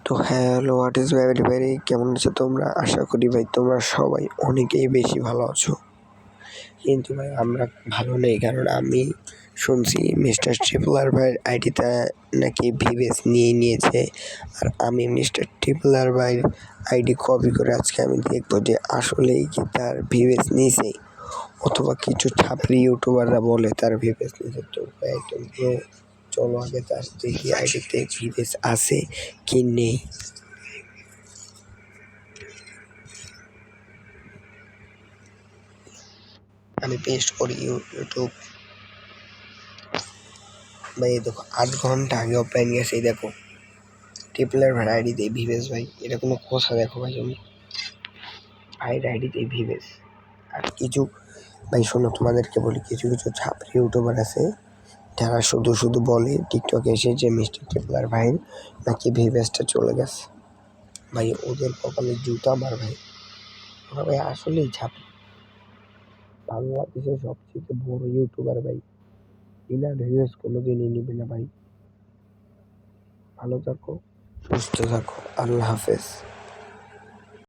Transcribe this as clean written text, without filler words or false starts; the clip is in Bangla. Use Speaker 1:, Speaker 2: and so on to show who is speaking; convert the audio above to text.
Speaker 1: তো hello, what is very very কেমন আছো তোমরা? আশা করি ভাই তোমরা সবাই অনেকেই বেশি ভালো আছো। কিন্তু ভাই আমরা ভালো নেই, কারণ আমি শুনছি মিস্টার ট্রিপলার ভাইয়ের আইডিটা নাকি ভিভেস নিয়ে নিয়েছে। আর আমি মিস্টার ট্রিপলার ভাইয়ের আইডি কপি করে আজকে আমি দেখবো যে আসলেই কি তার ভিভেস নিয়েছে, অথবা কিছু ছাপড়ি ইউটিউবাররা বলে তার ভিভেস নিয়েছে। তো ভাই তোমরা চলো আগে তার দেখি আইডিতে ভিভেস আছে কি নেই। আমি পেস্ট করি ইউটিউব। ভাই দেখো 8 ঘন্টা আগে অফলাইন গেছে। দেখো ট্রিপলার ভাই আইডিতে ভিভেস, ভাই এটা কোনো কথা? দেখো ভাই আমি ভাইয়ের আইডিতে ভিভেস। আর কিছু ভাই শোনো, তোমাদেরকে বলি, কিছু কিছু ছাপড়ি ইউটিউবার আছে যারা শুধু শুধু বলে টিকটকে এসে যে মিস্টার ট্রিপলার ভাইয়ের নাকি ভিভেসটা চলে গেছে। ভাই ওদের কপালে জুতা মার ভাই, ওরা ভাই আসলেই ছাপড়ি। বাংলাদেশের সবথেকে বড় ইউটিউবার ভাই, ইনার ভিউজ কোনোদিনই নিবে না ভাই। ভালো থাকো, সুস্থ থাকো, আল্লাহ হাফেজ।